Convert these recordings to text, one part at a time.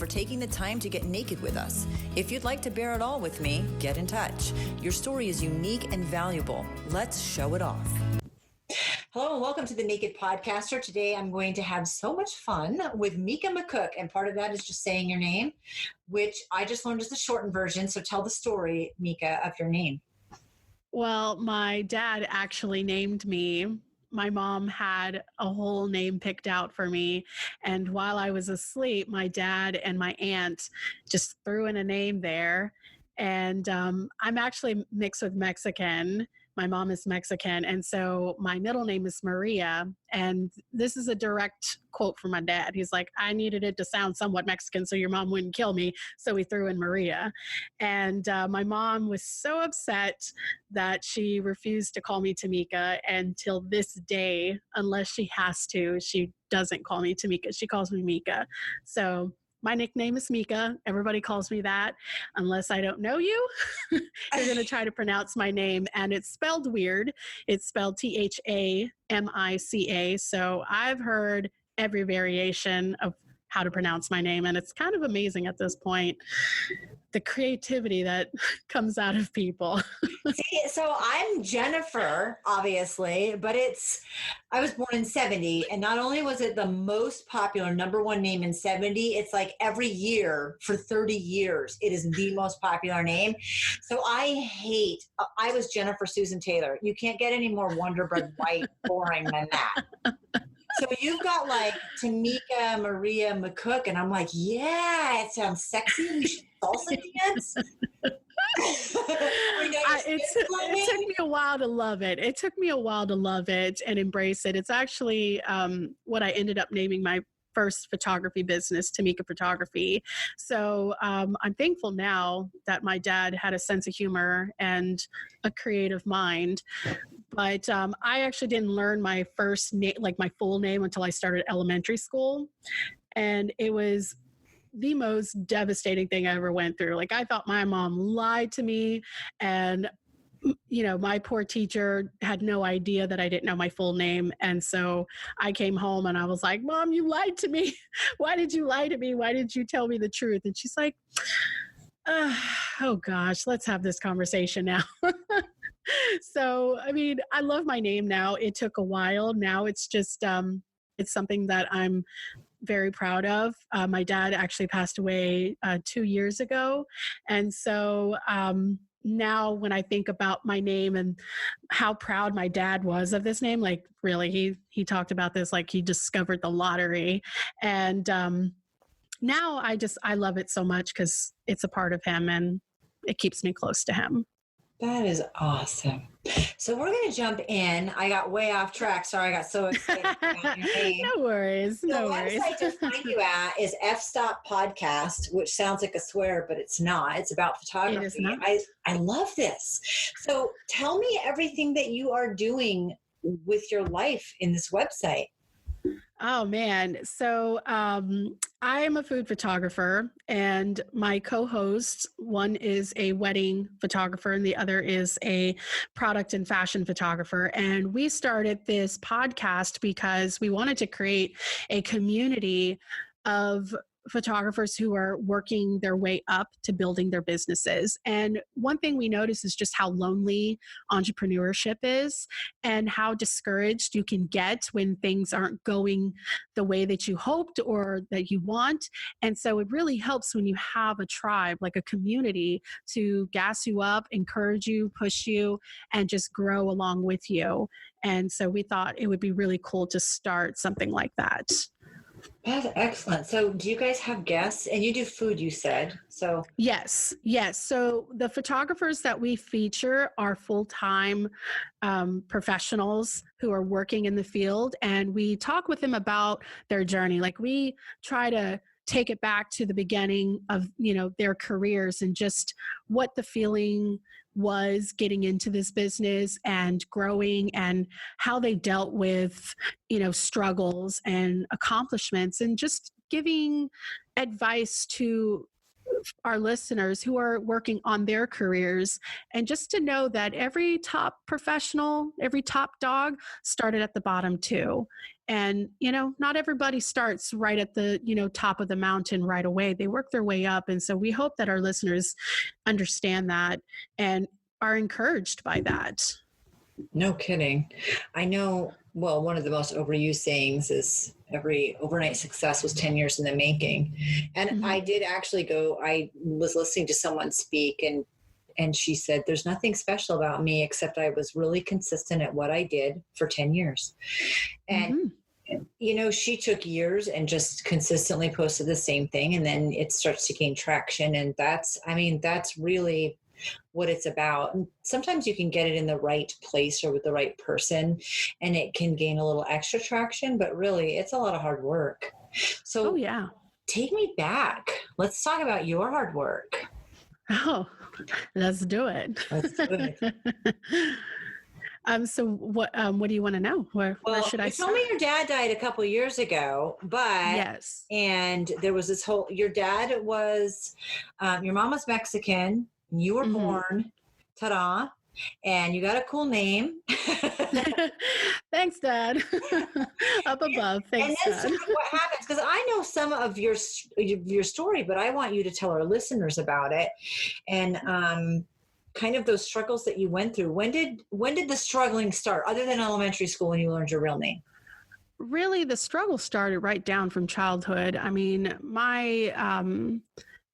for taking the time to get naked with us. If you'd like to bear it all with me, get in touch. Your story is unique and valuable. Let's show it off. Hello and welcome to the Naked Podcaster. Today I'm going to have so much fun with Mica HERE, and part of that is just saying your name, which I just learned is the shortened version. So tell the story, Mica, of your name. Well, my dad actually named me. My mom had a whole name picked out for me. And while I was asleep, my dad and my aunt just threw in a name there. And I'm actually mixed with Mexican. My mom is Mexican. And so my middle name is Maria. And this is a direct quote from my dad. He's like, I needed it to sound somewhat Mexican so your mom wouldn't kill me. So we threw in Maria. And my mom was so upset that she refused to call me Tamika. And till this day, unless she has to, she doesn't call me Tamika. She calls me Mica. So my nickname is Mica. Everybody calls me that. Unless I don't know you, you're going to try to pronounce my name. And it's spelled weird. It's spelled Thamica. So I've heard every variation of how to pronounce my name. And it's kind of amazing at this point, the creativity that comes out of people. See, so I'm Jennifer, obviously, but I was born in 70, and not only was it the most popular number one name in 70, it's like every year for 30 years, it is the most popular name. So I was Jennifer Susan Taylor. You can't get any more Wonder Bread white boring than that. So you've got like Tamika, Maria, McCook, and I'm like, yeah, it sounds sexy. We should salsa dance. It took me a while to love it. It took me a while to love it and embrace it. It's actually what I ended up naming my first photography business, Tamika Photography. So I'm thankful now that my dad had a sense of humor and a creative mind. But I actually didn't learn my first name, like my full name, until I started elementary school. And it was the most devastating thing I ever went through. Like, I thought my mom lied to me, and my poor teacher had no idea that I didn't know my full name. And so I came home and I was like, Mom, you lied to me. Why did you lie to me? Why did you tell me the truth? And she's like, oh gosh, let's have this conversation now. So, I mean, I love my name now. It took a while. Now it's just, it's something that I'm very proud of. My dad actually passed away 2 years ago. And so now when I think about my name and how proud my dad was of this name, like really, he talked about this like he discovered the lottery. And now I love it so much because it's a part of him and it keeps me close to him. That is awesome. So we're going to jump in. I got way off track. Sorry, I got so excited about your name. No worries. No worries. The website to find you at is F-Stop Podcast, which sounds like a swear, but it's not. It's about photography. It is not. I love this. So tell me everything that you are doing with your life in this website. Oh, man. So I am a food photographer, and my co-hosts, one is a wedding photographer and the other is a product and fashion photographer. And we started this podcast because we wanted to create a community of photographers who are working their way up to building their businesses. And one thing we notice is just how lonely entrepreneurship is and how discouraged you can get when things aren't going the way that you hoped or that you want. And so it really helps when you have a tribe, like a community, to gas you up, encourage you, push you, and just grow along with you. And so we thought it would be really cool to start something like that. That's excellent. So do you guys have guests? And you do food, you said. So Yes. So the photographers that we feature are full-time professionals who are working in the field. And we talk with them about their journey. Like, we try to take it back to the beginning of, their careers and just what the feeling was getting into this business and growing, and how they dealt with, struggles and accomplishments, and just giving advice to our listeners who are working on their careers, and just to know that every top professional, every top dog started at the bottom too. And, not everybody starts right at the, top of the mountain right away. They work their way up. And so we hope that our listeners understand that and are encouraged by that. No kidding. I know, well, one of the most overused sayings is every overnight success was 10 years in the making. And I did actually I was listening to someone speak, and she said, there's nothing special about me except I was really consistent at what I did for 10 years. And she took years and just consistently posted the same thing. And then it starts to gain traction. And that's really what it's about. And sometimes you can get it in the right place or with the right person, and it can gain a little extra traction, but really it's a lot of hard work. So take me back. Let's talk about your hard work. Oh, let's do it. Let's do it. So what do you want to know? Where should I start? You told me your dad died a couple of years ago, but yes. And there was this your dad was, your mom was Mexican, and you were born, ta-da, and you got a cool name. Thanks, Dad. Up above. Thanks, and then Dad. Sort of what happens, because I know some of your story, but I want you to tell our listeners about it, and kind of those struggles that you went through. When did the struggling start, other than elementary school when you learned your real name? Really, the struggle started right down from childhood. I mean,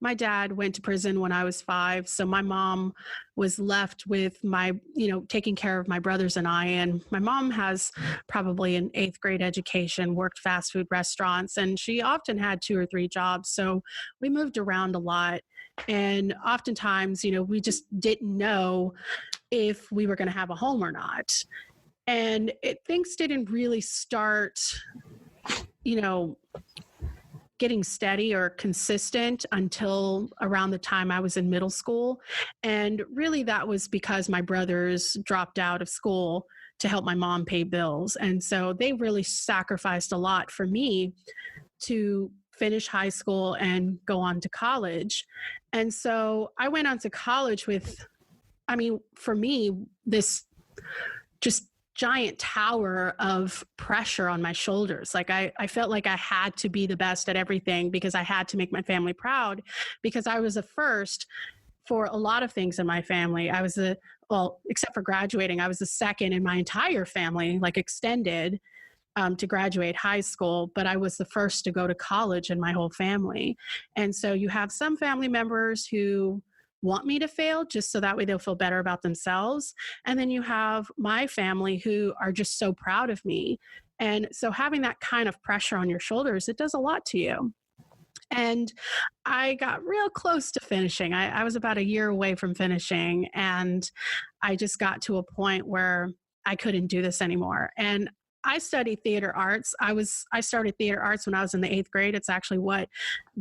my dad went to prison when I was 5. So my mom was left with taking care of my brothers and I. And my mom has probably an 8th grade education, worked fast food restaurants, and she often had 2 or 3 jobs. So we moved around a lot. And oftentimes, we just didn't know if we were going to have a home or not. And things didn't really start, getting steady or consistent until around the time I was in middle school. And really that was because my brothers dropped out of school to help my mom pay bills. And so they really sacrificed a lot for me to finish high school and go on to college. And so I went on to college with, for me, this just giant tower of pressure on my shoulders. Like I felt like I had to be the best at everything because I had to make my family proud, because I was a first for a lot of things in my family. I was except for graduating, I was the second in my entire family, like extended, to graduate high school, but I was the first to go to college in my whole family. And so you have some family members who want me to fail just so that way they'll feel better about themselves. And then you have my family who are just so proud of me. And so having that kind of pressure on your shoulders, it does a lot to you. And I got real close to finishing. I was about a year away from finishing, and I just got to a point where I couldn't do this anymore. And I studied theater arts. I started theater arts when I was in the 8th grade. It's actually what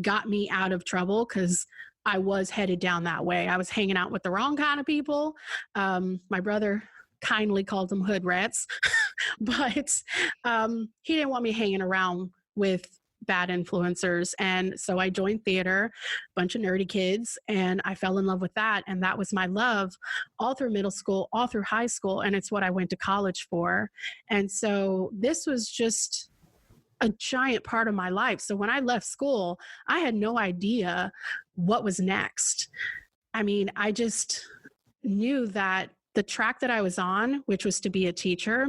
got me out of trouble, because I was headed down that way. I was hanging out with the wrong kind of people. My brother kindly called them hood rats, but he didn't want me hanging around with bad influencers. And so I joined theater, bunch of nerdy kids, and I fell in love with that. And that was my love all through middle school, all through high school. And it's what I went to college for. And so this was just a giant part of my life. So when I left school, I had no idea what was next. I just knew that the track that I was on, which was to be a teacher,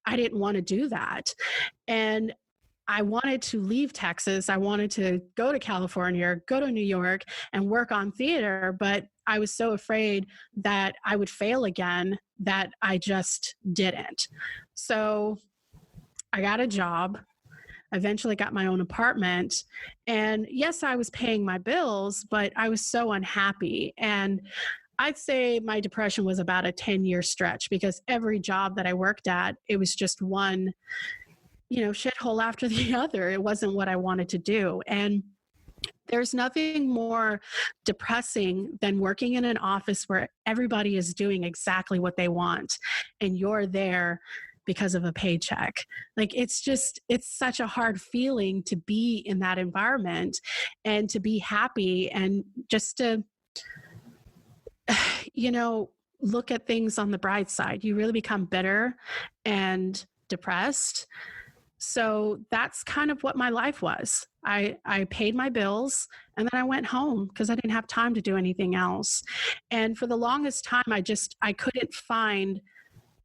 I didn't want to do that. And I wanted to leave Texas. I wanted to go to California, go to New York and work on theater, but I was so afraid that I would fail again that I just didn't. So I got a job, eventually got my own apartment, and yes, I was paying my bills, but I was so unhappy. And I'd say my depression was about a 10-year stretch, because every job that I worked at, it was just one shithole after the other. It wasn't what I wanted to do. And there's nothing more depressing than working in an office where everybody is doing exactly what they want, and you're there because of a paycheck. Like, it's such a hard feeling to be in that environment and to be happy and just to, look at things on the bright side. You really become bitter and depressed. So that's kind of what my life was. I paid my bills and then I went home because I didn't have time to do anything else. And for the longest time, I couldn't find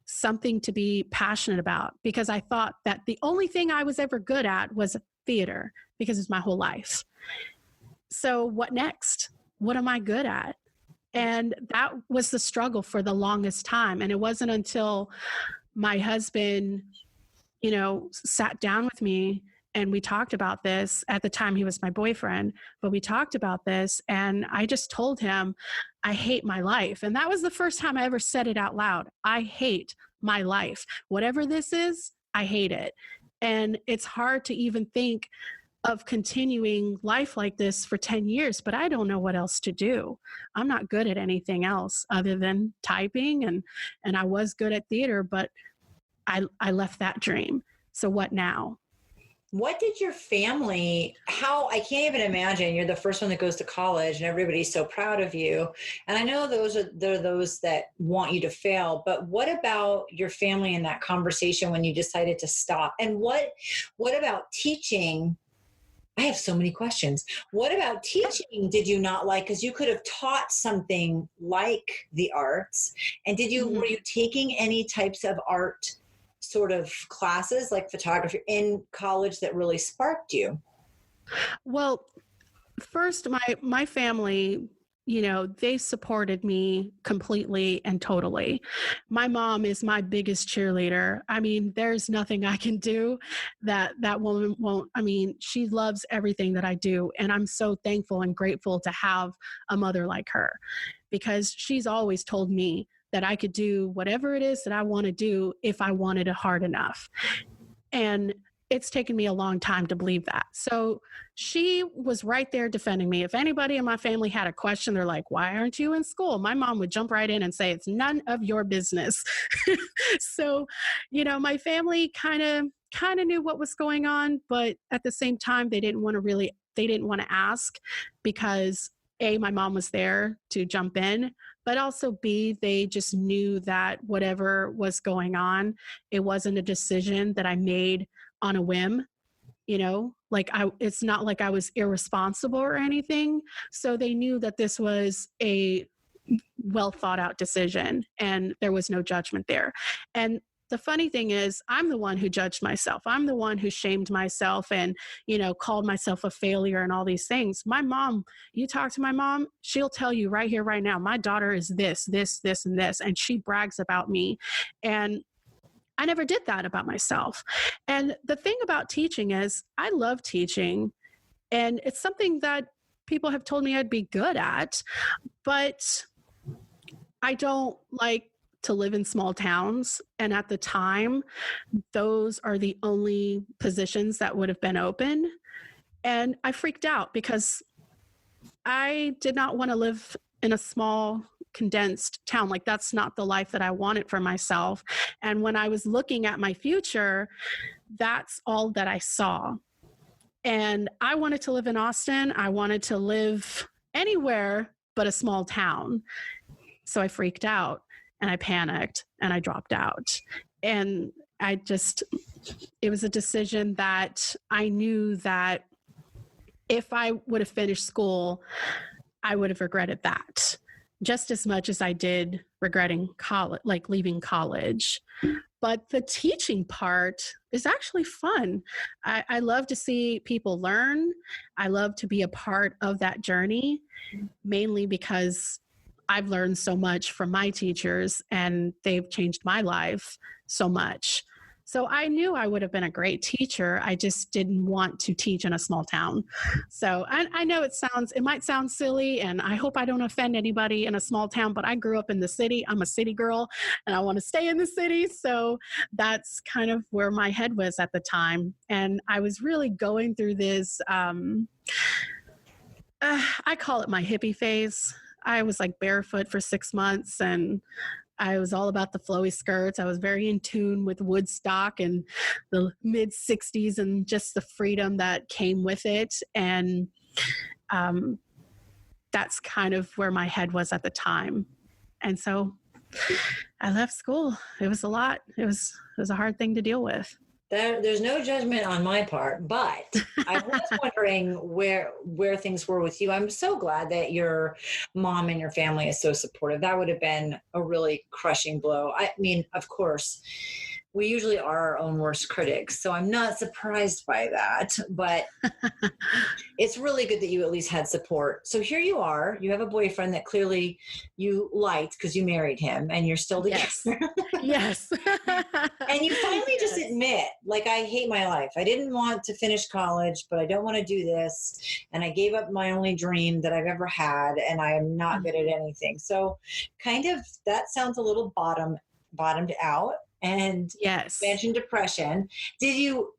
something to be passionate about because I thought that the only thing I was ever good at was theater because it's my whole life. So what next? What am I good at? And that was the struggle for the longest time. And it wasn't until my husband, sat down with me and we talked about this. At the time, he was my boyfriend, but we talked about this. And I just told him, I hate my life. And that was the first time I ever said it out loud. I hate my life. Whatever this is, I hate it. And it's hard to even think of continuing life like this for 10 years, but I don't know what else to do. I'm not good at anything else other than typing, and I was good at theater, but I left that dream. So what now? What did your family, I can't even imagine, you're the first one that goes to college and everybody's so proud of you. And I know there are those that want you to fail, but what about your family in that conversation when you decided to stop? And what about teaching? I have so many questions. What about teaching did you not like? Because you could have taught something like the arts. And were you taking any types of art sort of classes like photography in college that really sparked you? Well, first, my family, they supported me completely and totally. My mom is my biggest cheerleader. I mean, there's nothing I can do that woman won't. I mean, she loves everything that I do. And I'm so thankful and grateful to have a mother like her, because she's always told me that I could do whatever it is that I want to do if I wanted it hard enough. And it's taken me a long time to believe that. So she was right there defending me. If anybody in my family had a question, they're like, why aren't you in school? My mom would jump right in and say, it's none of your business. So, my family kind of knew what was going on, but at the same time, they didn't want to ask because A, my mom was there to jump in, but also B, they just knew that whatever was going on, it wasn't a decision that I made on a whim, it's not like I was irresponsible or anything. So they knew that this was a well thought out decision and there was no judgment there. And the funny thing is, I'm the one who judged myself. I'm the one who shamed myself and, called myself a failure and all these things. My mom, you talk to my mom, she'll tell you right here, right now, my daughter is this, this, this, and this. And she brags about me. And I never did that about myself. And the thing about teaching is I love teaching, and it's something that people have told me I'd be good at, but I don't like to live in small towns. And at the time, those are the only positions that would have been open. And I freaked out because I did not want to live in a small condensed town. Like, that's not the life that I wanted for myself. And when I was looking at my future, that's all that I saw. And I wanted to live in Austin. I wanted to live anywhere but a small town. So I freaked out and I panicked and I dropped out. And it was a decision that I knew that if I would have finished school, I would have regretted that just as much as I did regretting college, like leaving college. But the teaching part is actually fun. I love to see people learn. I love to be a part of that journey, mainly because I've learned so much from my teachers and they've changed my life so much. So I knew I would have been a great teacher. I just didn't want to teach in a small town. So I know it might sound silly, and I hope I don't offend anybody in a small town, but I grew up in the city. I'm a city girl and I want to stay in the city. So that's kind of where my head was at the time. And I was really going through this, I call it my hippie phase. I was like barefoot for 6 months, and I was all about the flowy skirts. I was very in tune with Woodstock and the mid 60s and just the freedom that came with it. And um, that's kind of where my head was at the time. And so I left school. It was a lot. It was a hard thing to deal with. There's no judgment on my part, but I was wondering where things were with you. I'm so glad that your mom and your family is so supportive. That would have been a really crushing blow. I mean, of course, we usually are our own worst critics, so I'm not surprised by that, but it's really good that you at least had support. So here you are, you have a boyfriend that clearly you liked because you married him and you're still together. Yes. And you finally just admit, like, I hate my life. I didn't want to finish college, but I don't want to do this. And I gave up my only dream that I've ever had, and I am not good at anything. So kind of that sounds a little bottomed out. And yes, you mentioned depression. Did you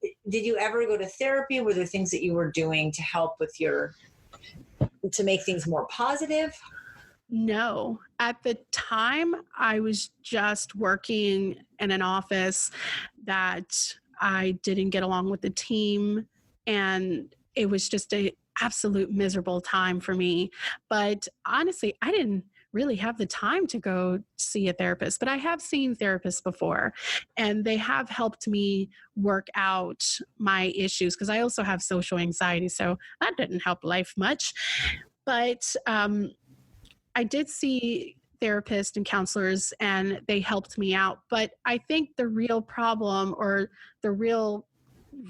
ever go to therapy? Were there things that you were doing to help with to make things more positive? No. At the time, I was just working in an office that I didn't get along with the team, and it was just a absolute miserable time for me. But honestly, I didn't really have the time to go see a therapist, but I have seen therapists before, and they have helped me work out my issues because I also have social anxiety, so that didn't help life much. But I did see therapists and counselors, and they helped me out. But I think the real problem, or the real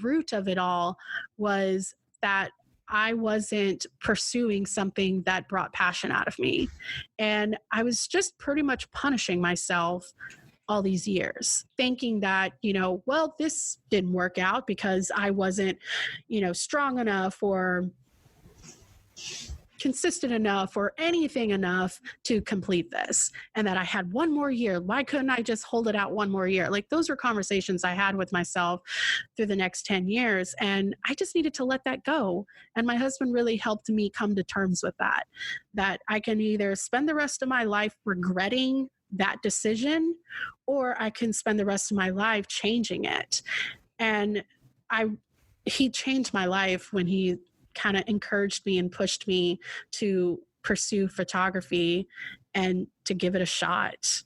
root of it all, was that I wasn't pursuing something that brought passion out of me. And I was just pretty much punishing myself all these years, thinking that, well, this didn't work out because I wasn't, strong enough or consistent enough or anything enough to complete this, and that I had one more year. Why couldn't I just hold it out one more year? Like, those were conversations I had with myself through the next 10 years. And I just needed to let that go. And my husband really helped me come to terms with that I can either spend the rest of my life regretting that decision, or I can spend the rest of my life changing it. And he changed my life when he kind of encouraged me and pushed me to pursue photography and to give it a shot,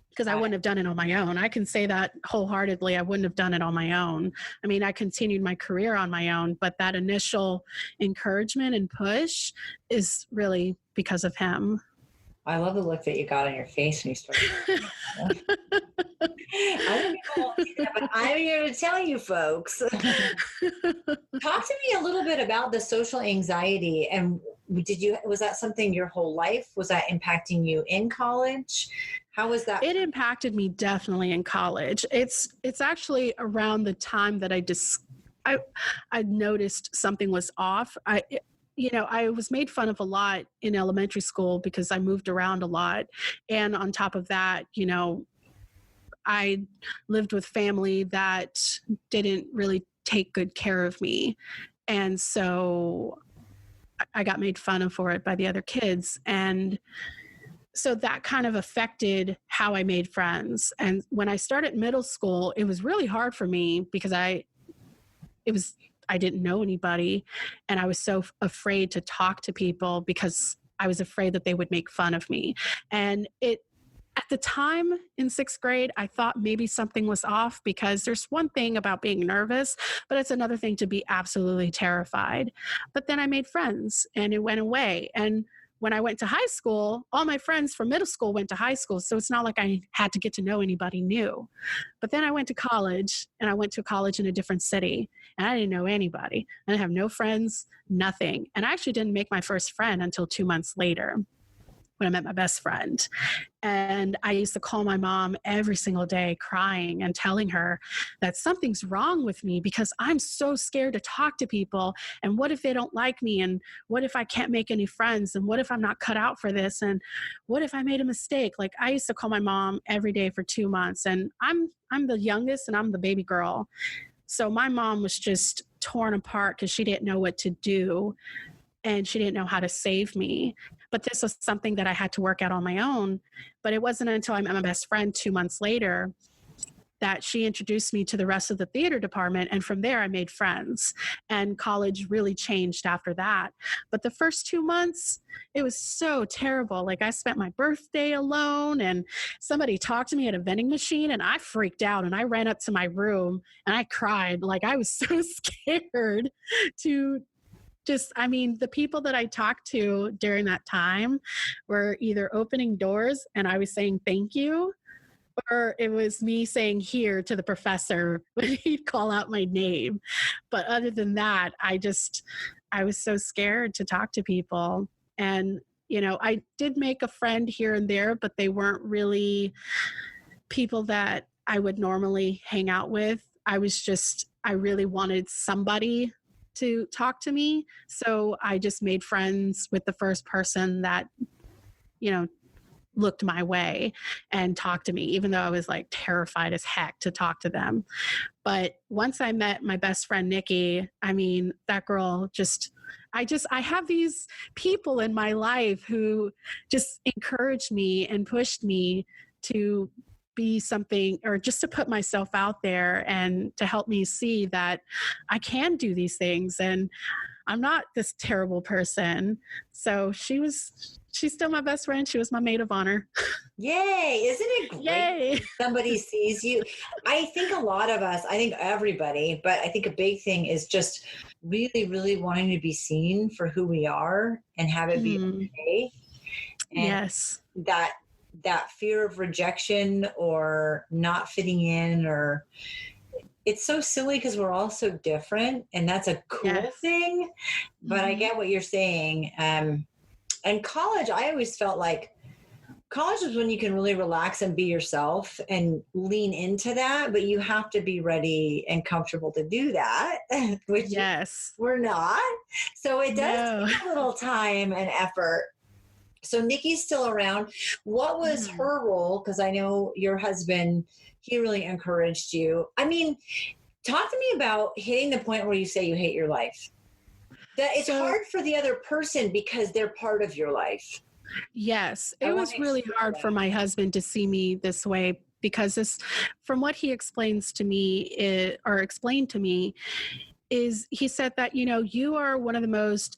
because I wouldn't have done it on my own. I can say that wholeheartedly. I wouldn't have done it on my own. I mean, I continued my career on my own, but that initial encouragement and push is really because of him. I love the look that you got on your face when you started. I don't know, but I'm here to tell you folks. Talk to me a little bit about the social anxiety, and was that something your whole life? Was that impacting you in college? How was that? It impacted me definitely in college. It's actually around the time that I noticed something was off. I was made fun of a lot in elementary school because I moved around a lot. And on top of that, I lived with family that didn't really take good care of me. And so I got made fun of for it by the other kids. And so that kind of affected how I made friends. And when I started middle school, it was really hard for me because I didn't know anybody, and I was so afraid to talk to people because I was afraid that they would make fun of me. And at the time in 6th grade, I thought maybe something was off, because there's one thing about being nervous, but it's another thing to be absolutely terrified. But then I made friends and it went away. And when I went to high school, all my friends from middle school went to high school. So it's not like I had to get to know anybody new. But then I went to college, and I went to college in a different city, and I didn't know anybody. I didn't have no friends, nothing. And I actually didn't make my first friend until 2 months later, when I met my best friend. And I used to call my mom every single day crying and telling her that something's wrong with me because I'm so scared to talk to people. And what if they don't like me? And what if I can't make any friends? And what if I'm not cut out for this? And what if I made a mistake? Like, I used to call my mom every day for 2 months, and I'm the youngest and I'm the baby girl. So my mom was just torn apart because she didn't know what to do, and she didn't know how to save me. But this was something that I had to work out on my own. But it wasn't until I met my best friend 2 months later that she introduced me to the rest of the theater department. And from there, I made friends. And college really changed after that. But the first 2 months, it was so terrible. Like, I spent my birthday alone, and somebody talked to me at a vending machine, and I freaked out, and I ran up to my room and I cried. Like, I was so scared to the people that I talked to during that time were either opening doors and I was saying thank you, or it was me saying here to the professor when he'd call out my name. But other than that, I was so scared to talk to people. And, I did make a friend here and there, but they weren't really people that I would normally hang out with. I really wanted somebody to talk to me. So I just made friends with the first person that, looked my way and talked to me, even though I was like terrified as heck to talk to them. But once I met my best friend, Nikki, that girl I have these people in my life who just encouraged me and pushed me to be something, or just to put myself out there and to help me see that I can do these things and I'm not this terrible person. So she's still my best friend. She was my maid of honor. Yay. Isn't it great? Yay. When somebody sees you? I think a lot of us, I think everybody, but I think a big thing is just really, really wanting to be seen for who we are and have it be okay. And yes. That fear of rejection or not fitting in, or it's so silly because we're all so different, and that's a cool thing. But I get what you're saying. And college, I always felt like college is when you can really relax and be yourself and lean into that, but you have to be ready and comfortable to do that, which we're not. So it does take a little time and effort. So Nikki's still around. What was her role? Because I know your husband, he really encouraged you. Talk to me about hitting the point where you say you hate your life. That it's hard for the other person because they're part of your life. Yes, it was really hard for my husband to see me this way, because from what he explains to me, explained to me, is he said that, you are one of the most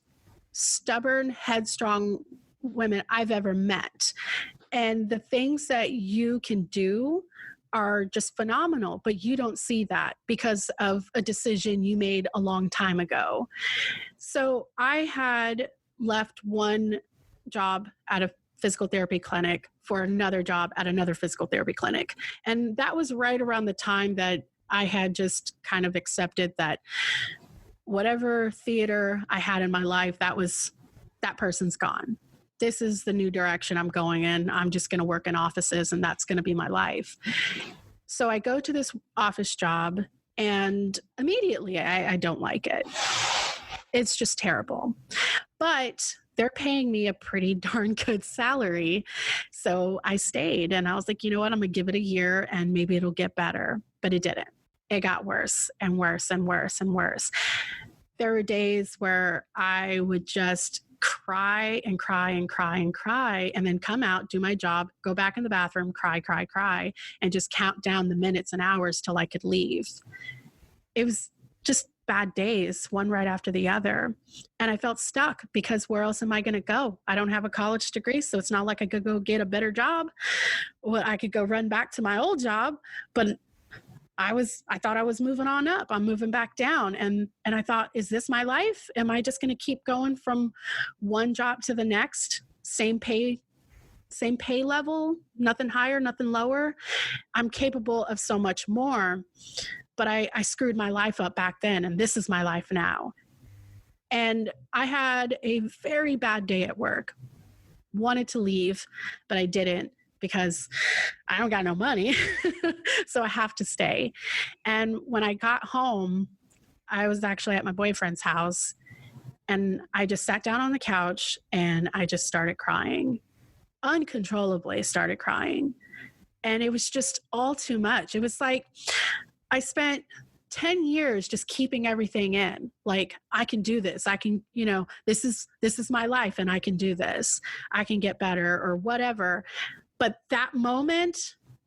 stubborn, headstrong women I've ever met. And the things that you can do are just phenomenal, but you don't see that because of a decision you made a long time ago. So I had left one job at a physical therapy clinic for another job at another physical therapy clinic. And that was right around the time that I had just kind of accepted that whatever theater I had in my life, that person's gone. This is the new direction I'm going in. I'm just going to work in offices, and that's going to be my life. So I go to this office job, and immediately I don't like it. It's just terrible. But they're paying me a pretty darn good salary. So I stayed, and I was like, you know what? I'm going to give it a year and maybe it'll get better. But it didn't. It got worse and worse and worse and worse. There were days where I would just cry and cry and cry and cry, and then come out, do my job, go back in the bathroom, cry, and just count down the minutes and hours till I could leave. It was just bad days, one right after the other. And I felt stuck because where else am I going to go? I don't have a college degree, so it's not like I could go get a better job. Well, I could go run back to my old job, but I thought I was moving on up. I'm moving back down. And I thought, is this my life? Am I just going to keep going from one job to the next? Same pay level, nothing higher, nothing lower. I'm capable of so much more, but I screwed my life up back then, and this is my life now. And I had a very bad day at work. Wanted to leave, but I didn't, because I don't got no money. So I have to stay. And when I got home, I was actually at my boyfriend's house, and I just sat down on the couch and I just started crying, uncontrollably started crying. And it was just all too much. It was like I spent 10 years just keeping everything in. Like, I can do this. I can, this is my life and I can do this. I can get better or whatever. But that moment,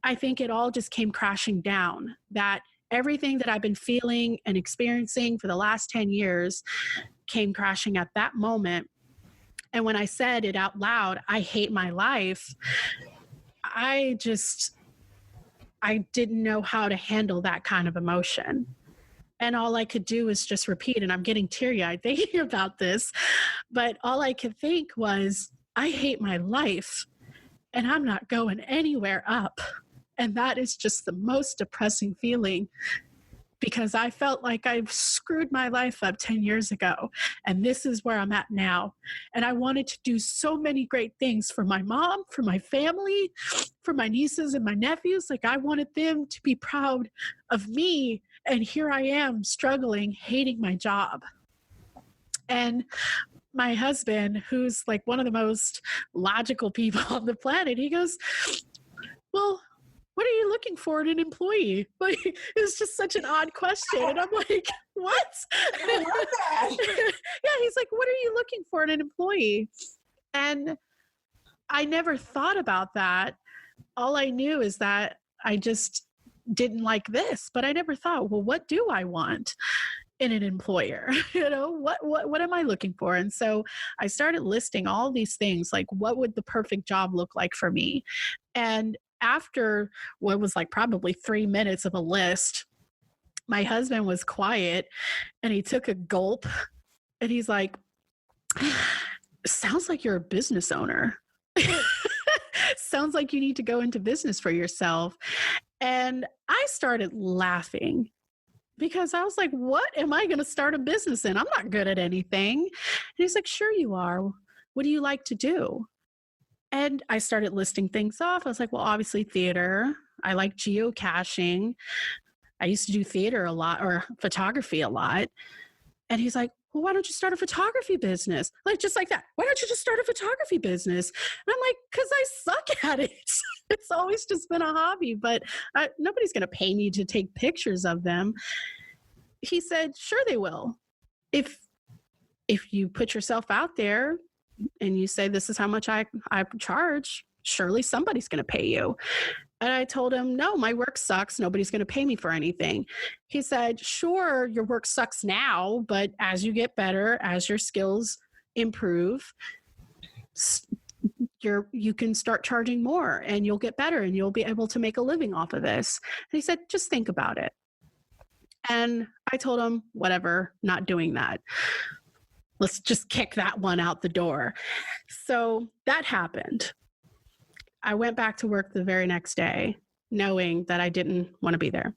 I think it all just came crashing down. That everything that I've been feeling and experiencing for the last 10 years came crashing at that moment. And when I said it out loud, I hate my life, I didn't know how to handle that kind of emotion. And all I could do was just repeat, and I'm getting teary-eyed thinking about this, but all I could think was, I hate my life and I'm not going anywhere up. And that is just the most depressing feeling, because I felt like I've screwed my life up 10 years ago. And this is where I'm at now. And I wanted to do so many great things for my mom, for my family, for my nieces and my nephews. Like, I wanted them to be proud of me. And here I am struggling, hating my job. And my husband, who's like one of the most logical people on the planet, he goes, well, what are you looking for in an employee? Like, it's just such an odd question. And I'm like, what? I love that. Yeah, he's like, what are you looking for in an employee? And I never thought about that. All I knew is that I just didn't like this, but I never thought, well, what do I want in an employer? What am I looking for? And so I started listing all these things, like, what would the perfect job look like for me? And after what was like probably 3 minutes of a list, my husband was quiet and he took a gulp and he's like, sounds like you're a business owner. Sounds like you need to go into business for yourself. And I started laughing because I was like, what am I going to start a business in? I'm not good at anything. And he's like, sure you are. What do you like to do? And I started listing things off. I was like, well, obviously theater. I like geocaching. I used to do theater a lot, or photography a lot. And he's like, well, why don't you start a photography business? Like, just like that. Why don't you just start a photography business? And I'm like, because I suck at it. It's always just been a hobby, but nobody's going to pay me to take pictures of them. He said, sure they will. If you put yourself out there and you say, this is how much I charge, surely somebody's going to pay you. And I told him, no, my work sucks. Nobody's going to pay me for anything. He said, sure, your work sucks now, but as you get better, as your skills improve, you can start charging more and you'll get better and you'll be able to make a living off of this. And he said, just think about it. And I told him, whatever, not doing that. Let's just kick that one out the door. So that happened. I went back to work the very next day, knowing that I didn't want to be there.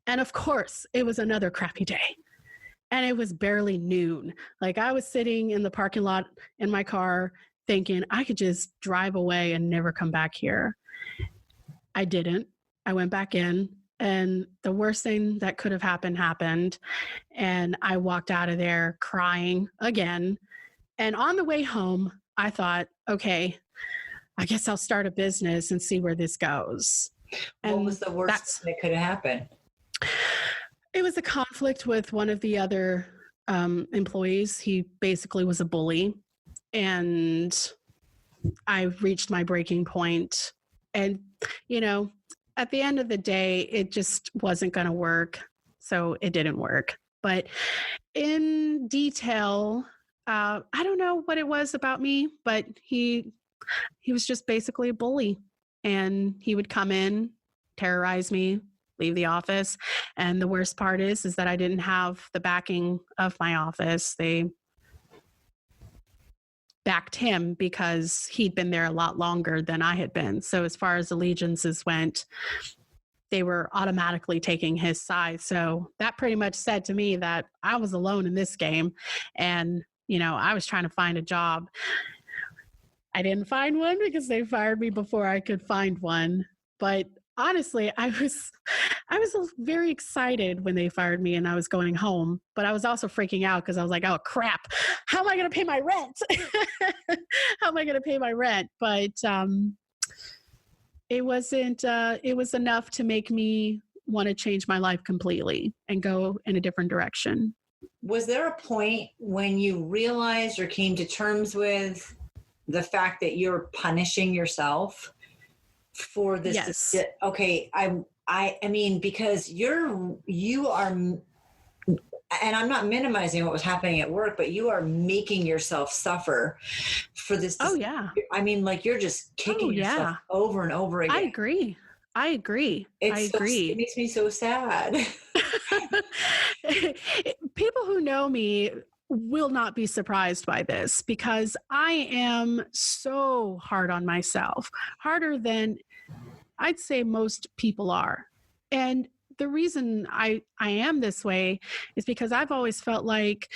And of course, it was another crappy day. And it was barely noon. Like, I was sitting in the parking lot in my car thinking I could just drive away and never come back here. I didn't. I went back in. And the worst thing that could have happened. And I walked out of there crying again. And on the way home, I thought, okay, I guess I'll start a business and see where this goes. What was the worst thing that could have happened? It was a conflict with one of the other employees. He basically was a bully. And I reached my breaking point. And, at the end of the day, it just wasn't going to work. So it didn't work. But in detail, I don't know what it was about me, but he was just basically a bully. And he would come in, terrorize me, leave the office. And the worst part is that I didn't have the backing of my office. They backed him because he'd been there a lot longer than I had been. So as far as allegiances went, they were automatically taking his side. So that pretty much said to me that I was alone in this game. And, I was trying to find a job. I didn't find one because they fired me before I could find one. But honestly, I was very excited when they fired me and I was going home, but I was also freaking out because I was like, oh crap, how am I going to pay my rent? How am I going to pay my rent? But it was enough to make me want to change my life completely and go in a different direction. Was there a point when you realized or came to terms with the fact that you're punishing yourself for this? Yes. Okay. I mean, because you are, and I'm not minimizing what was happening at work, but you are making yourself suffer for this. Oh, yeah. I mean, like you're just kicking yourself over and over again. I agree. It makes me so sad. People who know me will not be surprised by this because I am so hard on myself, harder than I'd say most people are. And the reason I am this way is because I've always felt like,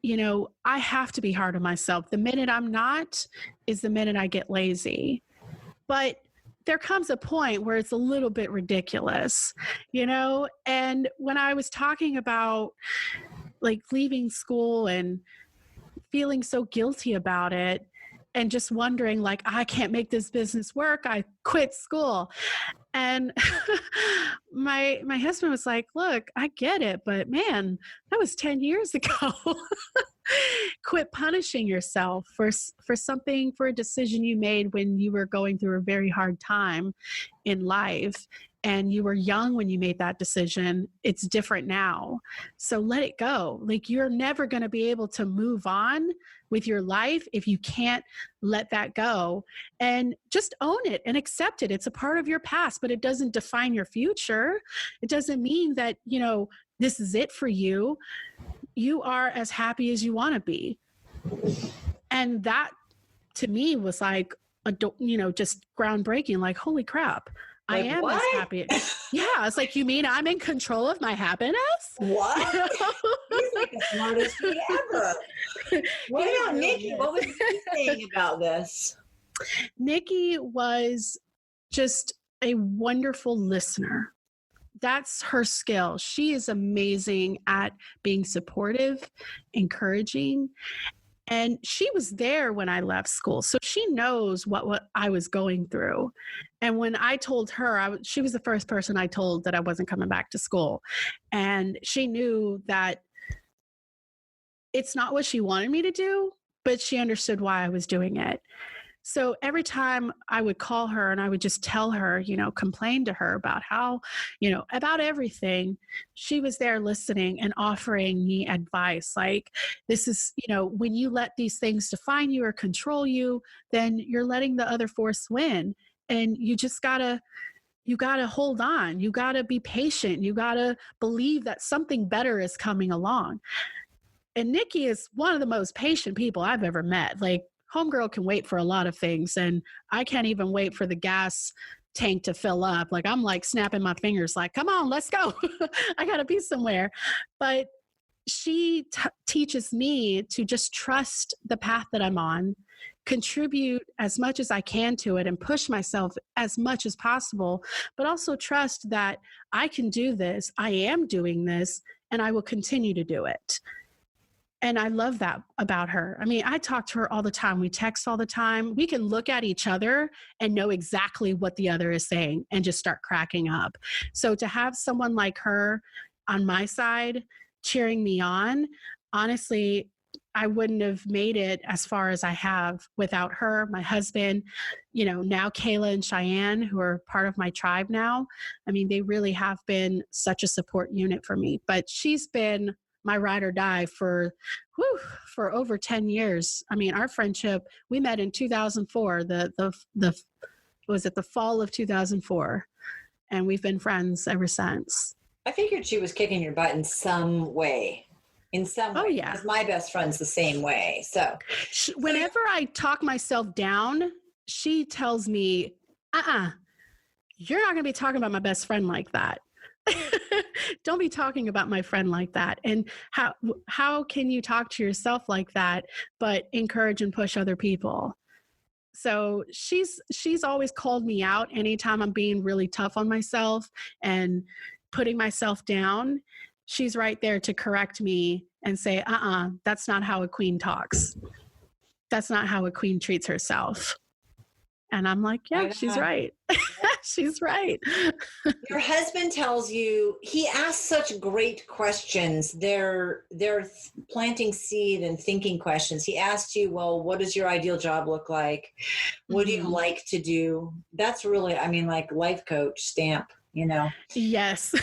I have to be hard on myself. The minute I'm not is the minute I get lazy. But there comes a point where it's a little bit ridiculous, And when I was talking about like leaving school and feeling so guilty about it and just wondering like, I can't make this business work, I quit school. And my husband was like, look, I get it, but man, that was 10 years ago. Quit punishing yourself for a decision you made when you were going through a very hard time in life. And you were young when you made that decision. It's different now. So let it go. Like you're never going to be able to move on with your life if you can't let that go, and just own it and accept it. It's a part of your past, but it doesn't define your future. It doesn't mean that, this is it for you. You are as happy as you want to be. And that to me was like, just groundbreaking, like, holy crap. Like, I am what? As happy. Yeah. It's like, you mean I'm in control of my happiness? What? He's like the smartest thing ever. What about Nikki? What was he saying about this? Nikki was just a wonderful listener. That's her skill. She is amazing at being supportive, encouraging. And she was there when I left school. So she knows what I was going through. And when I told her, she was the first person I told that I wasn't coming back to school. And she knew that it's not what she wanted me to do, but she understood why I was doing it. So every time I would call her and I would just tell her, complain to her about how, about everything, she was there listening and offering me advice. Like, this is, when you let these things define you or control you, then you're letting the other force win. And you just you gotta hold on. You gotta be patient. You gotta believe that something better is coming along. And Nikki is one of the most patient people I've ever met. Like, homegirl can wait for a lot of things, and I can't even wait for the gas tank to fill up. Like, I'm like snapping my fingers like, come on, let's go. I gotta be somewhere. But she teaches me to just trust the path that I'm on, contribute as much as I can to it, and push myself as much as possible, but also trust that I can do this, I am doing this, and I will continue to do it. And I love that about her. I mean, I talk to her all the time. We text all the time. We can look at each other and know exactly what the other is saying and just start cracking up. So to have someone like her on my side cheering me on, honestly, I wouldn't have made it as far as I have without her, my husband, now Kayla and Cheyenne, who are part of my tribe now. I mean, they really have been such a support unit for me. But she's been my ride or die for over 10 years. I mean, our friendship, we met in 2004, was it the fall of 2004? And we've been friends ever since. I figured she was kicking your butt in some way. Oh, yeah. Because my best friend's the same way. So whenever I talk myself down, she tells me, you're not going to be talking about my best friend like that. Don't be talking about my friend like that. And how can you talk to yourself like that, but encourage and push other people? So she's always called me out anytime I'm being really tough on myself and putting myself down. She's right there to correct me and say, that's not how a queen talks. That's not how a queen treats herself. And I'm like, yeah, Oh, she's God. right. She's right. Your husband tells you, he asks such great questions. They're planting seed and thinking questions. He asks you, well, what does your ideal job look like? What do you Mhm. like to do? That's really, I mean, like life coach stamp, you know. Yes.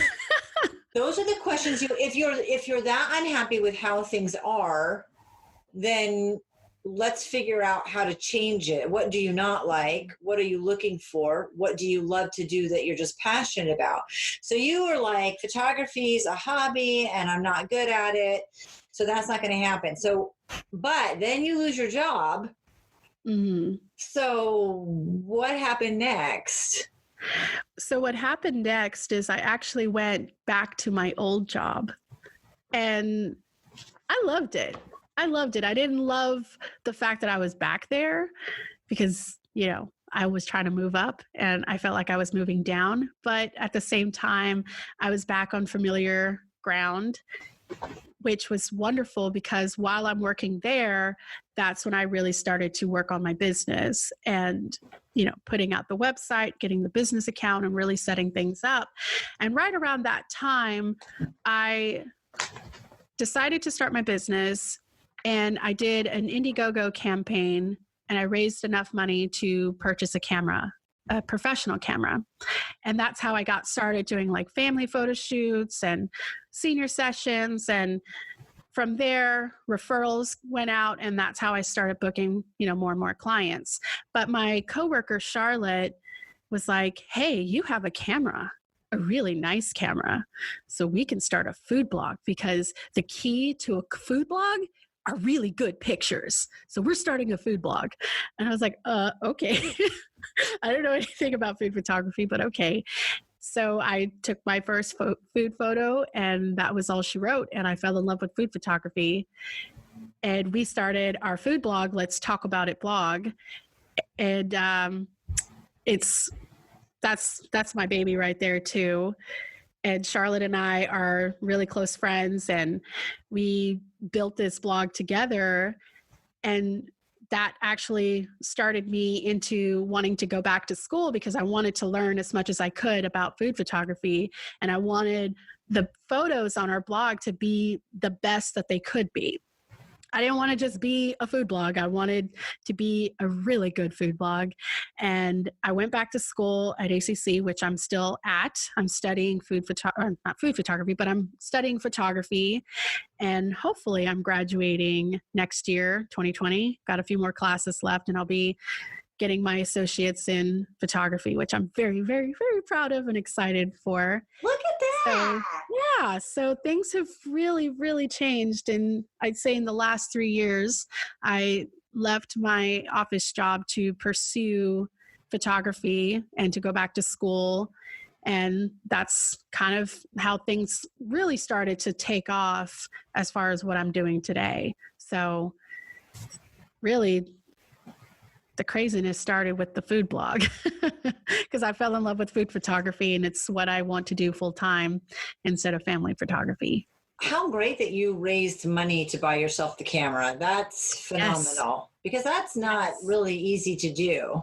Those are the questions you, if you're that unhappy with how things are, then let's figure out how to change it. What do you not like? What are you looking for? What do you love to do that you're just passionate about? So you were like, photography is a hobby and I'm not good at it, so that's not going to happen. So, but then you lose your job. Mhm. So what happened next? So what happened next is I actually went back to my old job, and I loved it. I loved it. I didn't love the fact that I was back there because, I was trying to move up and I felt like I was moving down. But at the same time, I was back on familiar ground, which was wonderful because while I'm working there, that's when I really started to work on my business and, putting out the website, getting the business account, and really setting things up. And right around that time, I decided to start my business, and I did an Indiegogo campaign, and I raised enough money to purchase a professional camera. And that's how I got started doing like family photo shoots and senior sessions. And from there, referrals went out, and that's how I started booking, more and more clients. But my coworker, Charlotte, was like, hey, you have a camera, a really nice camera. So we can start a food blog, because the key to a food blog are really good pictures. So we're starting a food blog. And I was like, okay. I don't know anything about food photography, but okay. So I took my first food photo, and that was all she wrote. And I fell in love with food photography. And we started our food blog, Let's Talk About It blog. And that's my baby right there too. And Charlotte and I are really close friends, and we built this blog together. And that actually started me into wanting to go back to school, because I wanted to learn as much as I could about food photography. And I wanted the photos on our blog to be the best that they could be. I didn't want to just be a food blog. I wanted to be a really good food blog. And I went back to school at ACC, which I'm still at. I'm studying not food photography, but I'm studying photography. And hopefully I'm graduating next year, 2020. Got a few more classes left, and I'll be getting my associates in photography, which I'm very, very, very proud of and excited for. Look at that. So things have really, really changed. And I'd say in the last 3 years, I left my office job to pursue photography and to go back to school. And that's kind of how things really started to take off as far as what I'm doing today. So really, the craziness started with the food blog, because I fell in love with food photography, and it's what I want to do full time instead of family photography. How great that you raised money to buy yourself the camera. That's phenomenal, because that's not really easy to do.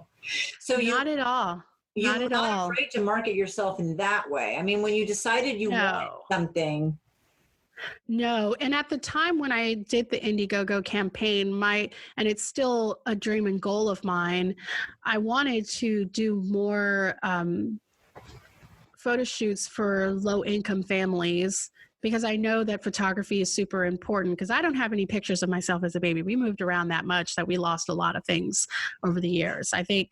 So Not at all. You Not were at not all. afraid to market yourself in that way. I mean, when you decided you wanted something. No. And at the time when I did the Indiegogo campaign, and it's still a dream and goal of mine, I wanted to do more photo shoots for low income families, because I know that photography is super important, because I don't have any pictures of myself as a baby. We moved around that much that we lost a lot of things over the years. I think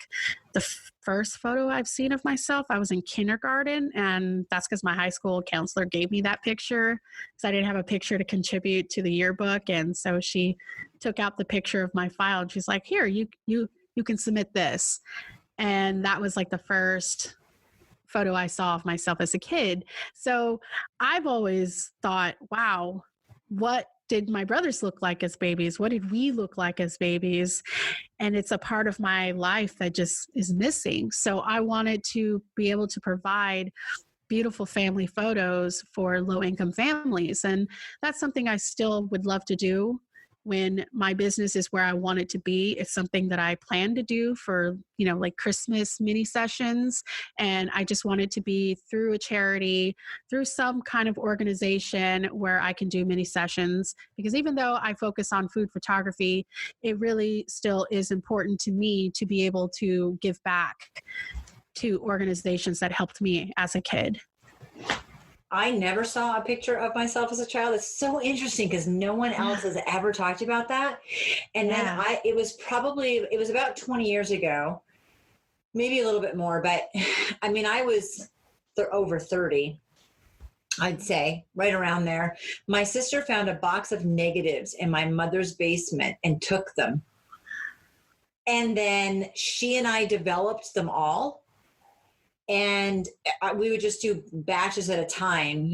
the first photo I've seen of myself, I was in kindergarten, and that's because my high school counselor gave me that picture, because I didn't have a picture to contribute to the yearbook. And so she took out the picture of my file, and she's like, here, you can submit this. And that was like the first photo I saw of myself as a kid. So I've always thought, wow, what did my brothers look like as babies? What did we look like as babies? And it's a part of my life that just is missing. So I wanted to be able to provide beautiful family photos for low income families. And that's something I still would love to do. when my business is where I want it to be. It's something that I plan to do for, like Christmas mini sessions. And I just want it to be through a charity, through some kind of organization where I can do mini sessions. Because even though I focus on food photography, it really still is important to me to be able to give back to organizations that helped me as a kid. I never saw a picture of myself as a child. It's so interesting because no one else has ever talked about that. And then it was about 20 years ago, maybe a little bit more, but I mean, I was over 30, I'd say, right around there. My sister found a box of negatives in my mother's basement and took them. And then she and I developed them all. And we would just do batches at a time,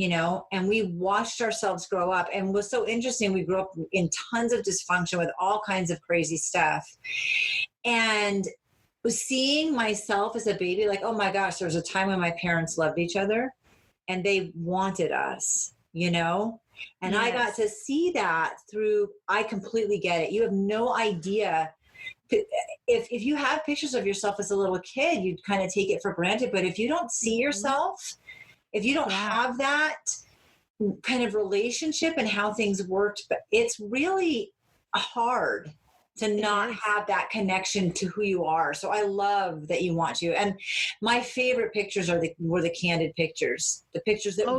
and we watched ourselves grow up. And it was so interesting. We grew up in tons of dysfunction with all kinds of crazy stuff. And was seeing myself as a baby, like, oh my gosh, there was a time when my parents loved each other and they wanted us, And yes. I got to see that through, I completely get it. You have no idea. If you have pictures of yourself as a little kid, you'd kind of take it for granted. But if you don't see yourself, if you don't have that kind of relationship and how things worked, but it's really hard to not have that connection to who you are. So I love that you want to. And my favorite pictures were the candid pictures, the pictures that post, Oh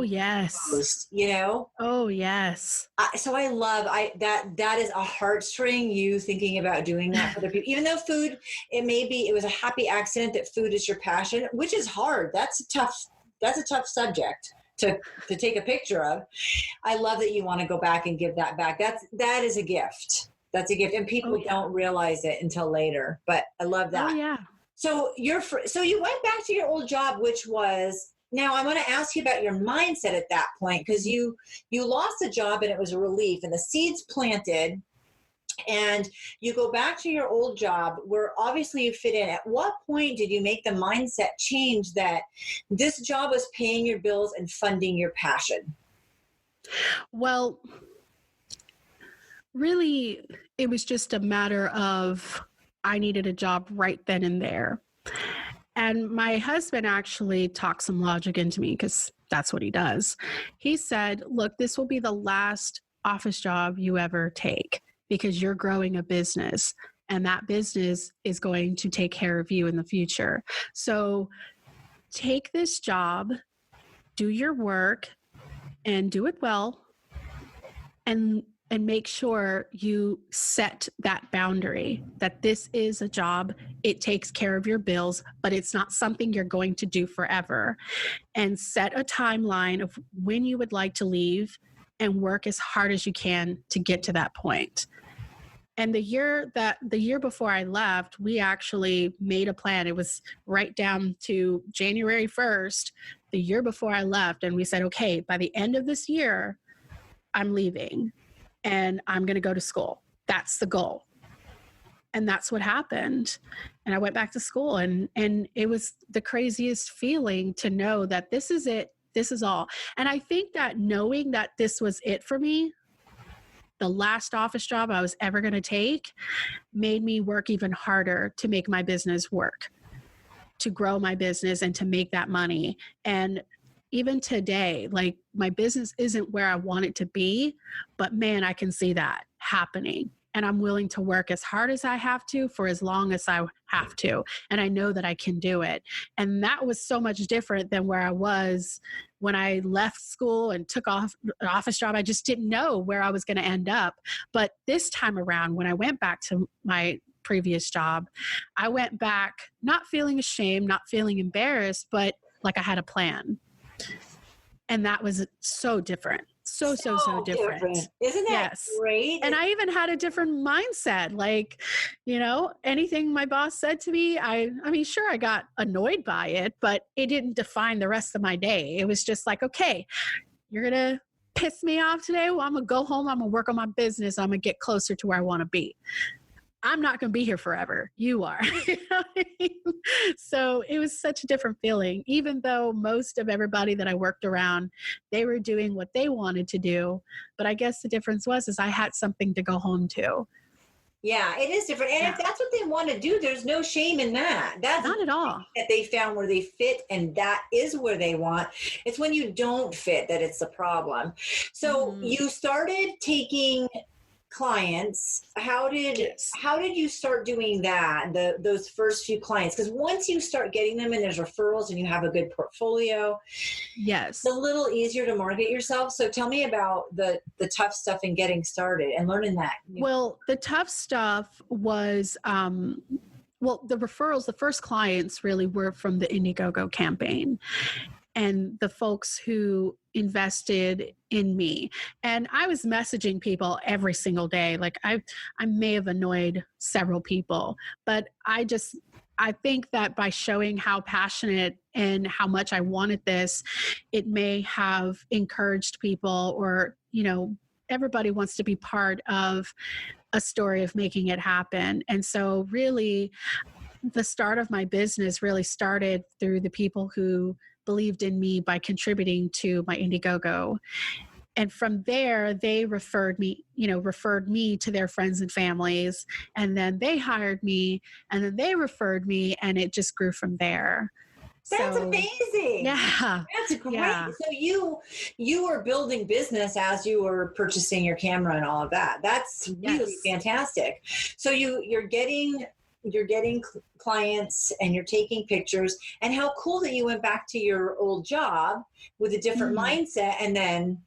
yes. So I love that is a heartstring, you thinking about doing that for other people. Even though food, it was a happy accident that food is your passion, which is hard. That's a tough subject to take a picture of. I love that you want to go back and give that back. That is a gift. That's a gift, and people don't realize it until later. But I love that. Oh yeah. So you went back to your old job, which was. Now I want to ask you about your mindset at that point, because you lost a job and it was a relief, and the seeds planted, and you go back to your old job where obviously you fit in. At what point did you make the mindset change that this job was paying your bills and funding your passion? Well, really, it was just a matter of I needed a job right then and there. And my husband actually talked some logic into me, because that's what he does. He said, look, this will be the last office job you ever take, because you're growing a business and that business is going to take care of you in the future. So take this job, do your work, and do it well, and make sure you set that boundary that this is a job, it takes care of your bills, but it's not something you're going to do forever. And set a timeline of when you would like to leave and work as hard as you can to get to that point. And the year before I left, we actually made a plan. It was right down to January 1st, the year before I left. And we said, okay, by the end of this year, I'm leaving. And I'm going to go to school. That's the goal. And that's what happened. And I went back to school, and it was the craziest feeling to know that this is it. This is all. And I think that knowing that this was it for me, the last office job I was ever going to take, made me work even harder to make my business work, to grow my business and to make that money. And even today, like, my business isn't where I want it to be, but man, I can see that happening. And I'm willing to work as hard as I have to for as long as I have to. And I know that I can do it. And that was so much different than where I was when I left school and took off an office job. I just didn't know where I was going to end up. But this time around, when I went back to my previous job, I went back not feeling ashamed, not feeling embarrassed, but like I had a plan. And that was so different. So different. Isn't that great? And I even had a different mindset. Like, anything my boss said to me, I mean, sure, I got annoyed by it, but it didn't define the rest of my day. It was just like, okay, you're going to piss me off today. Well, I'm going to go home. I'm going to work on my business. I'm going to get closer to where I want to be. I'm not going to be here forever. You are. You know what I mean? So it was such a different feeling, even though most of everybody that I worked around, they were doing what they wanted to do. But I guess the difference is I had something to go home to. Yeah, it is different. And if that's what they want to do, there's no shame in that. That's not at all. That they found where they fit, and that is where they want. It's when you don't fit that it's the problem. So you started taking clients. How did you start doing that, those first few clients? Because once you start getting them and there's referrals and you have a good portfolio, yes, it's a little easier to market yourself. So tell me about the tough stuff in getting started and learning that. Well, the tough stuff was the referrals, the first clients really were from the Indiegogo campaign and the folks who invested in me. And I was messaging people every single day. Like I may have annoyed several people, but I think that by showing how passionate and how much I wanted this, it may have encouraged people, or, everybody wants to be part of a story of making it happen. And so really the start of my business really started through the people who believed in me by contributing to my Indiegogo. And from there, they referred me to their friends and families. And then they hired me, and then they referred me, and it just grew from there. That's amazing. Yeah. That's great. Yeah. So you were building business as you were purchasing your camera and all of that. That's really fantastic. So you're getting clients and you're taking pictures, and how cool that you went back to your old job with a different mindset, and then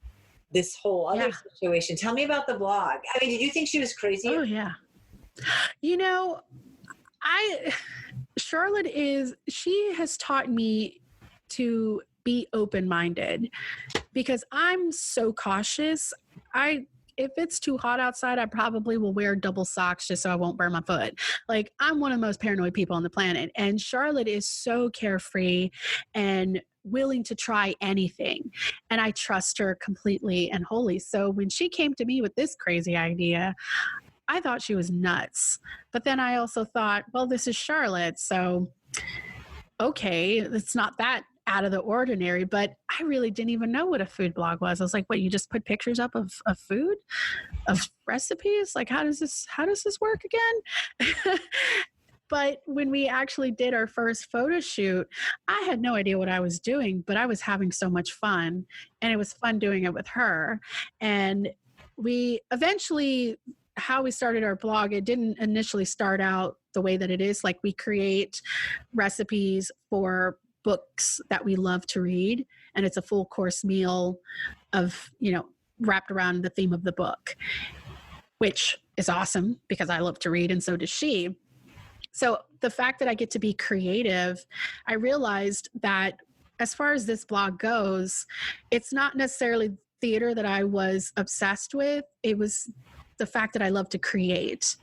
this whole other situation. Tell me about the blog. I mean, did you think she was crazy? Oh yeah. Charlotte she has taught me to be open-minded, because I'm so cautious. If it's too hot outside, I probably will wear double socks just so I won't burn my foot. Like, I'm one of the most paranoid people on the planet. And Charlotte is so carefree and willing to try anything. And I trust her completely and wholly. So when she came to me with this crazy idea, I thought she was nuts. But then I also thought, well, this is Charlotte. So, okay, it's not that out of the ordinary, but I really didn't even know what a food blog was. I was like, what, you just put pictures up of food, of recipes? Like, how does this work again? But when we actually did our first photo shoot, I had no idea what I was doing, but I was having so much fun, and it was fun doing it with her. And we eventually, how we started our blog, it didn't initially start out the way that it is. Like, we create recipes for books that we love to read, and it's a full course meal of, wrapped around the theme of the book, which is awesome because I love to read and so does she. So the fact that I get to be creative, I realized that as far as this blog goes, it's not necessarily theater that I was obsessed with. It was the fact that I love to create.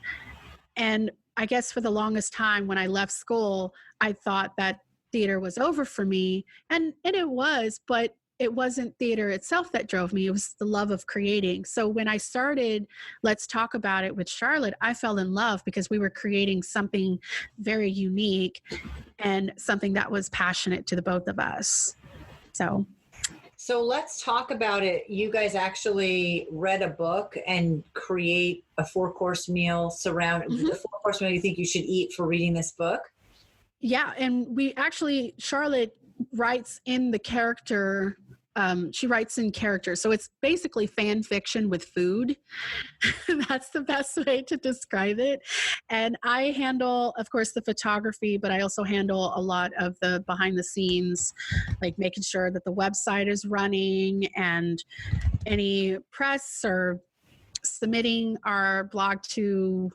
And I guess for the longest time when I left school, I thought that theater was over for me, and it was, but it wasn't theater itself that drove me. It was the love of creating. So when I started Let's Talk About It with Charlotte, I fell in love because we were creating something very unique and something that was passionate to the both of us. So Let's Talk About It. You guys actually read a book and create a 4-course meal the 4-course meal you think you should eat for reading this book? Yeah. And we actually, Charlotte writes in the character. She writes in character. So it's basically fan fiction with food. That's the best way to describe it. And I handle, of course, the photography, but I also handle a lot of the behind the scenes, like making sure that the website is running and any press or submitting our blog to,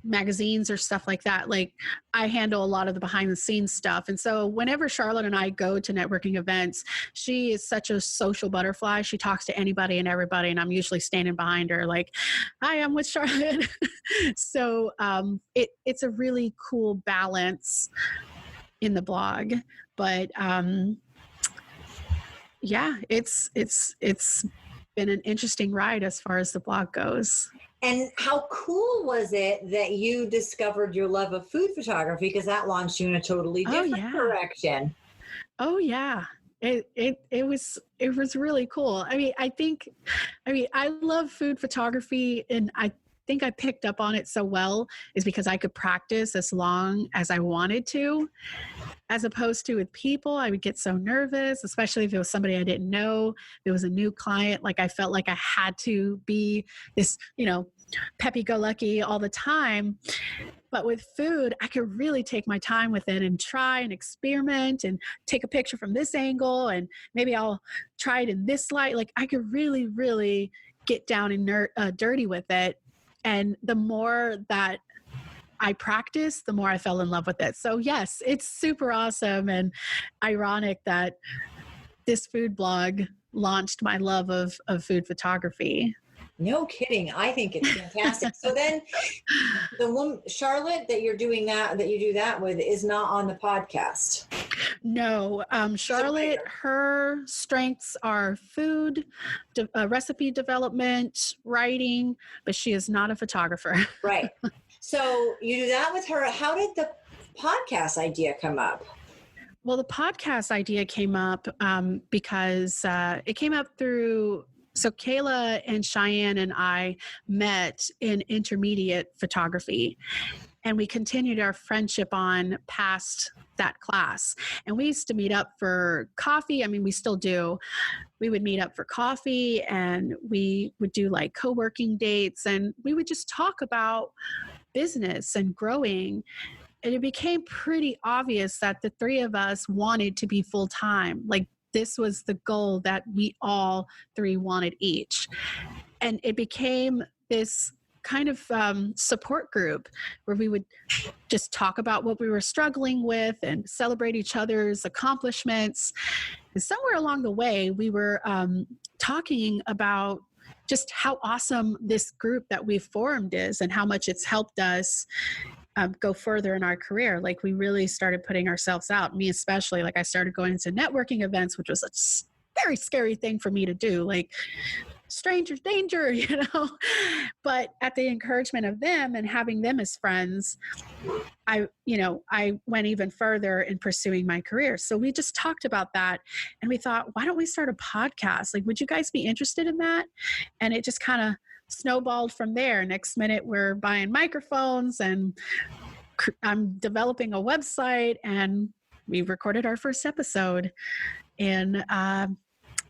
magazines or stuff like that. Like, I handle a lot of the behind the scenes stuff. And so whenever Charlotte and I go to networking events, she is such a social butterfly. She talks to anybody and everybody. And I'm usually standing behind her like, hi, I'm with Charlotte. So it's a really cool balance in the blog. But yeah, it's been an interesting ride as far as the blog goes. And how cool was it that you discovered your love of food photography? Because that launched you in a totally different direction. Oh yeah. It was really cool. I love food photography, and I think I picked up on it so well is because I could practice as long as I wanted to, as opposed to with people. I would get so nervous, especially if it was somebody I didn't know. If it was a new client, like I felt like I had to be this, peppy-go-lucky all the time. But with food, I could really take my time with it and try and experiment and take a picture from this angle, and maybe I'll try it in this light. Like I could really, really get down and dirty with it. And the more that I practiced, the more I fell in love with it. So yes, it's super awesome and ironic that this food blog launched my love of food photography. No kidding. I think it's fantastic. So then the woman, Charlotte, that you do that with is not on the podcast. No, Charlotte, her strengths are food, recipe development, writing, but she is not a photographer. Right. So you do that with her. How did the podcast idea come up? Well, the podcast idea came up because it came up through... So Kayla and Cheyenne and I met in intermediate photography, and we continued our friendship on past that class. And we used to meet up for coffee. I mean, we still do. We would meet up for coffee, and we would do like co-working dates, and we would just talk about business and growing. And it became pretty obvious that the three of us wanted to be full-time. Like, this was the goal that we all three wanted each. And it became this kind of support group where we would just talk about what we were struggling with and celebrate each other's accomplishments. And somewhere along the way, we were talking about just how awesome this group that we've formed is and how much it's helped us go further in our career. Like, we really started putting ourselves out, me especially. Like, I started going to networking events, which was a very scary thing for me to do, like stranger danger, but at the encouragement of them and having them as friends, I went even further in pursuing my career. So we just talked about that, and we thought, why don't we start a podcast? Like, would you guys be interested in that? And it just kind of snowballed from there. Next minute, we're buying microphones, and I'm developing a website, and we recorded our first episode in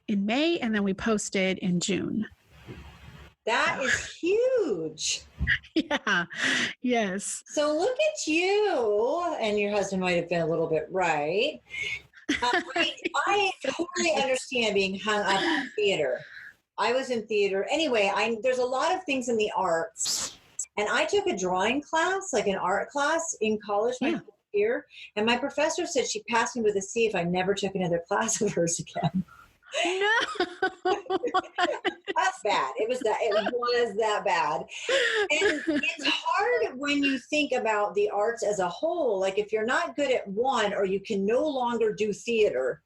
May, and then we posted in June. That is huge. Yeah. Yes. So look at you, and your husband might have been a little bit right. I totally understand being hung up on theater. I was in theater. Anyway, there's a lot of things in the arts. And I took a drawing class, like an art class in college my first year. And my professor said she passed me with a C if I never took another class of hers again. No. That's bad. It was that bad. And it's hard when you think about the arts as a whole. Like, if you're not good at one, or you can no longer do theater,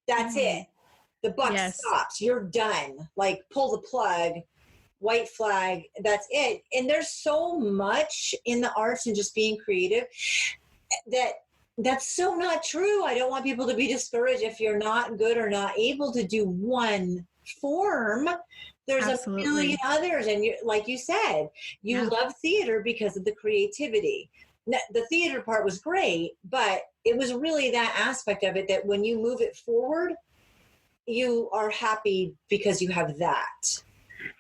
that's it. The buck stops. You're done. Like, pull the plug, white flag. That's it. And there's so much in the arts and just being creative that's so not true. I don't want people to be discouraged if you're not good or not able to do one form. There's Absolutely. A million others. And like you said, you love theater because of the creativity. The theater part was great, but it was really that aspect of it that when you move it forward, you are happy because you have that.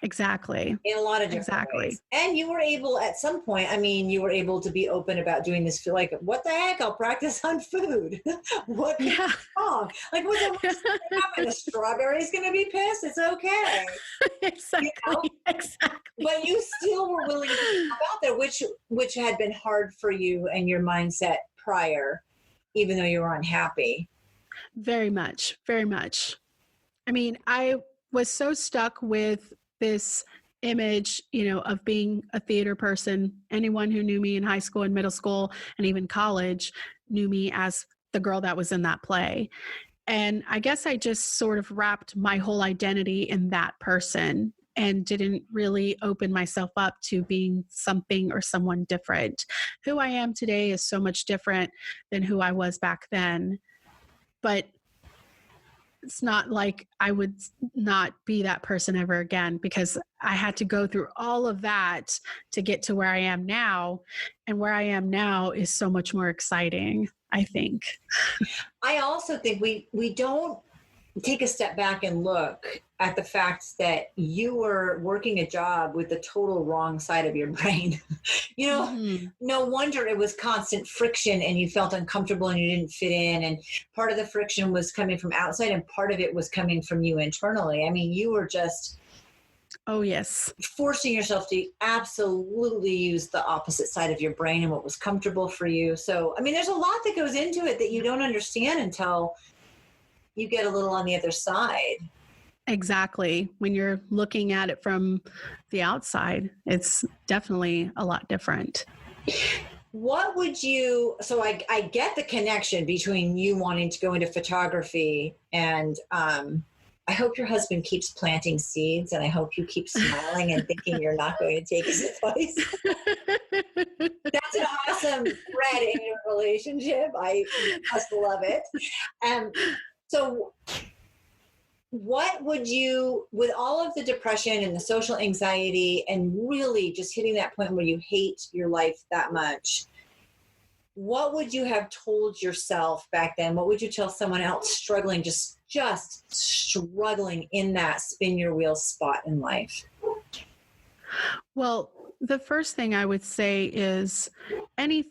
Exactly. In a lot of different ways. And you were able, at some point, you were able to be open about doing this. Feel like, what the heck? I'll practice on food. What could go wrong? Like, what's going to happen? The strawberry's going to be pissed? It's okay. Exactly. Exactly. But you still were willing to talk about that, which had been hard for you and your mindset prior, even though you were unhappy. Very much. Very much. I was so stuck with this image, of being a theater person. Anyone who knew me in high school and middle school and even college knew me as the girl that was in that play. And I guess I just sort of wrapped my whole identity in that person and didn't really open myself up to being something or someone different. Who I am today is so much different than who I was back then. But it's not like I would not be that person ever again, because I had to go through all of that to get to where I am now. And where I am now is so much more exciting, I think. I also think we don't take a step back and look at the fact that you were working a job with the total wrong side of your brain. No wonder it was constant friction and you felt uncomfortable and you didn't fit in. And part of the friction was coming from outside and part of it was coming from you internally. I mean, you were just forcing yourself to absolutely use the opposite side of your brain and what was comfortable for you. So, I mean, there's a lot that goes into it that you don't understand until you get a little on the other side. Exactly. When you're looking at it from the outside, it's definitely a lot different. What would you, so I get the connection between you wanting to go into photography and I hope your husband keeps planting seeds and I hope you keep smiling and thinking you're not going to take his advice. That's an awesome thread in your relationship. I just love it. So what would you, with all of the depression and the social anxiety and really just hitting that point where you hate your life that much, what would you have told yourself back then? What would you tell someone else struggling, just struggling in that spin your wheels spot in life? Well, the first thing I would say is any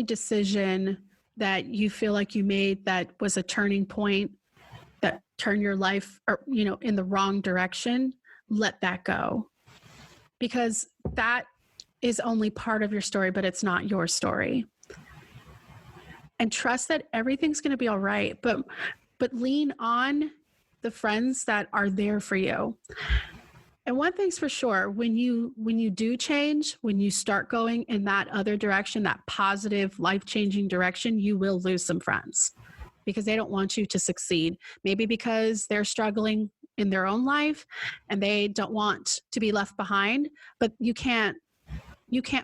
decision that you feel like you made that was a turning point, that turned your life, in the wrong direction, let that go. Because that is only part of your story, but it's not your story. And trust that everything's going to be all right. But lean on the friends that are there for you. And one thing's for sure, when you do change, when you start going in that other direction, that positive, life-changing direction, you will lose some friends because they don't want you to succeed. Maybe because they're struggling in their own life and they don't want to be left behind, but you can't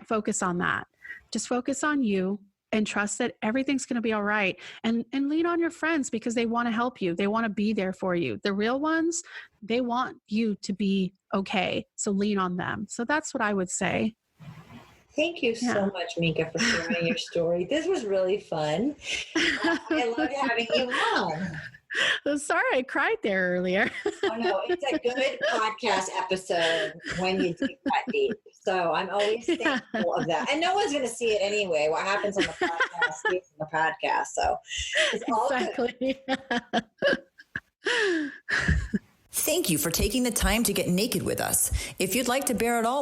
focus on that. Just focus on you and trust that everything's going to be all right. And lean on your friends because they want to help you. They want to be there for you. The real ones, they want you to be okay. So lean on them. So that's what I would say. Thank you so much, Mica, for sharing your story. This was really fun. I loved having you on. I'm sorry I cried there earlier. Oh, no, it's a good podcast episode when you dig that deep. So I'm always thankful of that. And no one's going to see it anyway. What happens on the podcast stays on the podcast. So it's all exactly. Thank you for taking the time to get naked with us. If you'd like to bear it all